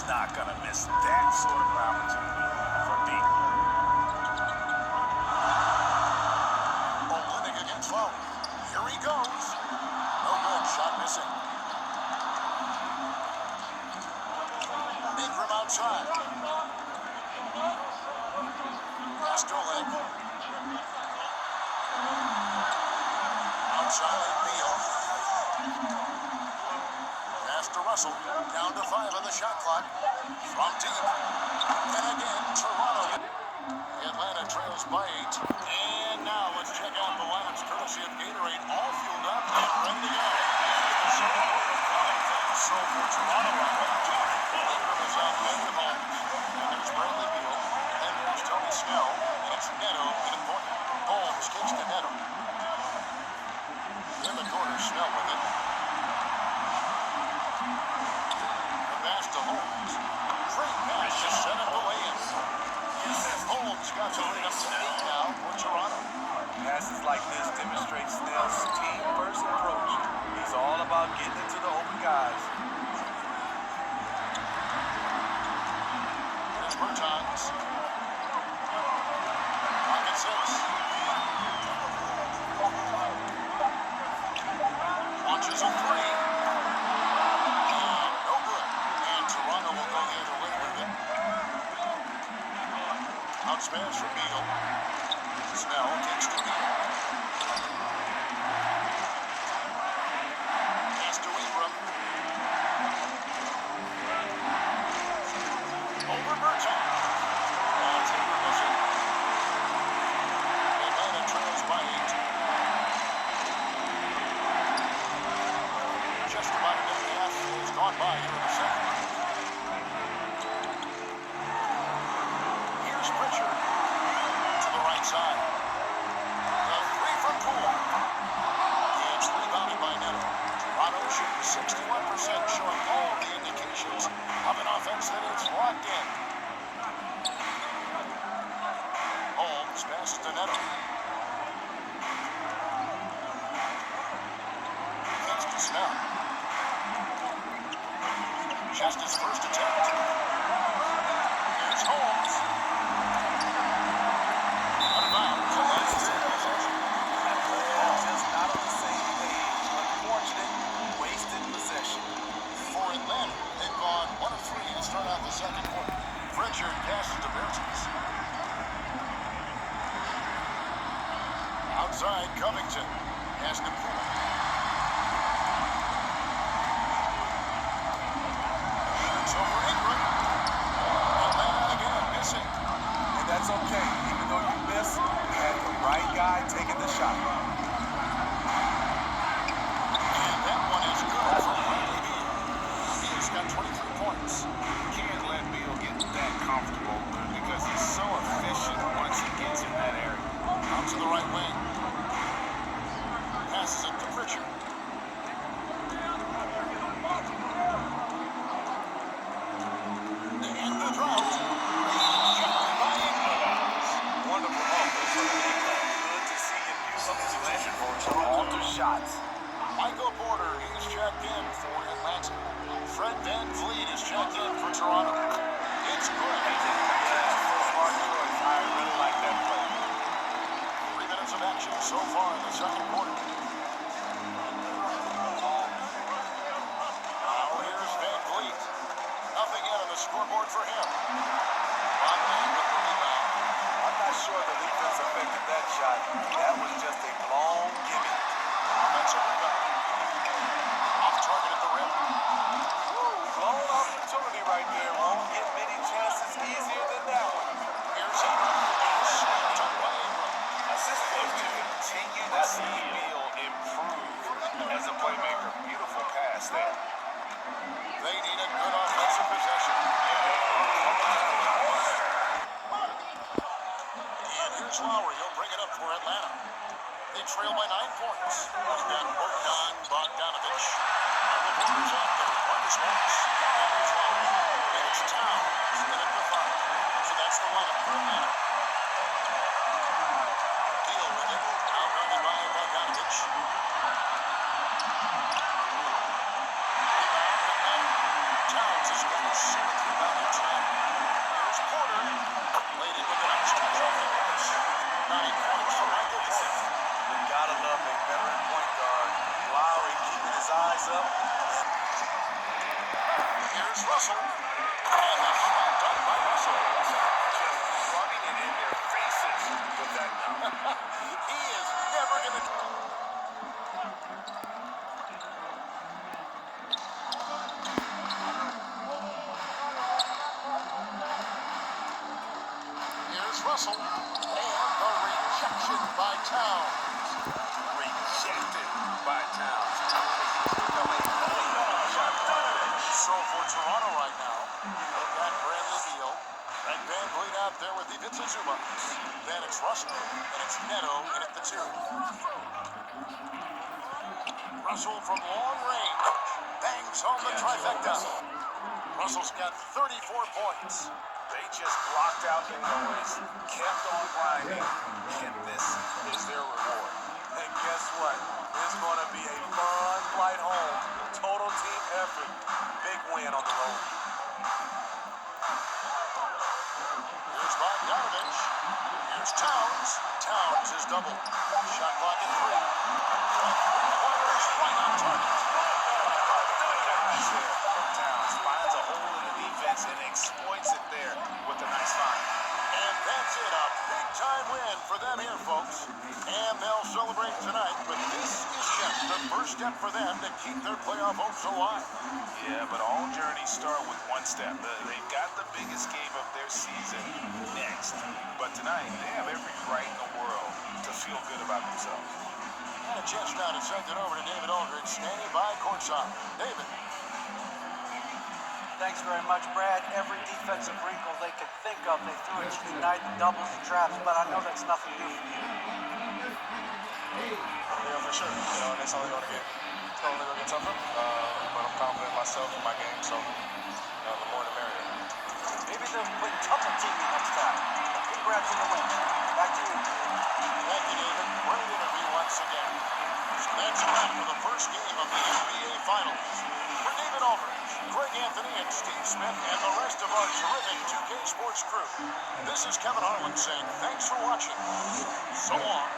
not going to miss that sort of opportunity from deep. Olynyk against Lowry. Here he goes. No good. Shot missing. Ingram outside. Pass to Olynyk. Outside Beal. Pass to Russell. Down to 5 on the shot clock. From deep. And again, Toronto. Atlanta trails by 8. And now let's check out the lineups courtesy of Gatorade. All fueled up and ready to go. So for Toronto, Ingram is out there with Holmes. And there's Bradley Beal. And there's Tony Snell. And it's Neto in the corner. Holmes kicks to Neto. In the corner, Snell with it. The pass to Holmes. Great pass to set up the lay-in. Holmes got to bring up to 8 now for Toronto. Passes like this demonstrate Snell's team-first approach. He's all about getting into the open guys. There's Bertans. Pocket 6. Launches a 3. And no good. And Toronto will go the other way with it. Out smash for Beal. Snell takes to Beal. Pass to Ingram. Over Bertans. That's Ingram missing. Atlanta trails by 8. Just about a minute and a half has gone by here in the second. Here's Pritchard to the right side. The 3 from Poole. It's rebounded by Neto. Toronto shooting 61%, showing all the indications of an offense that is locked in. Holmes passes to Neto. Thanks to Snell. Just his first attempt. There's Holmes. Out of bounds. Just not on the same page. Unfortunate, wasted possession. For Atlanta, they've gone 1 of 3 to start out the second quarter. Pritchard passes to Bertans. Outside, Covington. Pass to Poole. Shoots over Ingram. Atlanta again missing. And that's okay. Even though you miss, you had the right guy taking the shot. And that one is good for Bradley Beal. Beal's got 23 points. Can't let Beal get that comfortable because he's so efficient once he gets in that area. Out to the right wing. Passes it to Pritchard. And the drought. Rejected by Ingram. Wonderful offense from Ingram. Good to see him use some possession to alter shots. Michael Porter is checked in for Atlanta. Fred VanVleet is checked in for Toronto. It's good. Smart choice. I really like that play. 3 minutes of action so far in the second quarter. Now here's VanVleet. Nothing yet on the scoreboard for him. Rodney with the rebound. I'm not sure the defense affected that shot. That was just a long gimme. Offensive rebound. Off target at the rim. Blown opportunity right there. Won't get many chances easier than that one. Here's Ingram. Slammed up by Ingram. This is supposed to continue to see Beal improve as a playmaker. Beautiful pass there. They need a good offensive possession. And here's Lowry. He'll bring it up for Atlanta. They trail by 9 points. He's got Bogdan Bogdanovic. Michael Porter's out there. Marcus Morris. And here's Lowry. And it's Towns. And at the 5. So that's the lineup for Atlanta. Beal with it. Outgunned by Bogdanovic. Rebound. Towns has got a 7 rebounds. pass up. Here's Russell. And the shot done by Russell. Just rubbing it in their faces with that now. He is never going to... Here's Russell. And the rejection by Towns. Rejected by Towns. So for Toronto right now, they've got Bradley Beal and Van Vliet out there with Ivica Zubac. Then it's Russell, and it's Neto in at the 2. Russell from long range bangs home the trifecta. Russell's got 34 points. They just blocked out the noise, kept on grinding, and this is their reward. And guess what? It's going to be a fun flight home. Total team effort. Big win on the road. Here's Bogdanovich. Here's Towns. Towns is double. Shot clock at 3. And 3-pointers right on target. Nice there from Towns. Finds a hole in the defense and exploits it there with a nice find. And that's it. A big-time win for them here, folks. And they'll celebrate tonight, but this is just the first step for them to keep their playoff hopes alive. Yeah, but all journeys start with one step. They've got the biggest game of their season next. But tonight, they have every right in the world to feel good about themselves. And a chance now to send it over to David Aldridge, standing by courtside. David. Thanks very much, Brad. Every defensive wrinkle they could think of, they threw at you tonight, the doubles, the traps, but I know that's nothing new for you. Yeah, for sure. And it's only going to get tougher. But I'm confident in myself and my game, so the more the merrier. Maybe they'll play tougher team next time. Congrats on the win. Back to you. Thank you, David. Great interview once again. So that's a wrap for the first game of the NBA Finals. For David Aldridge, Greg Anthony, and Steve Smith, and the rest of our terrific 2K Sports crew, this is Kevin Harlan saying thanks for watching. So long.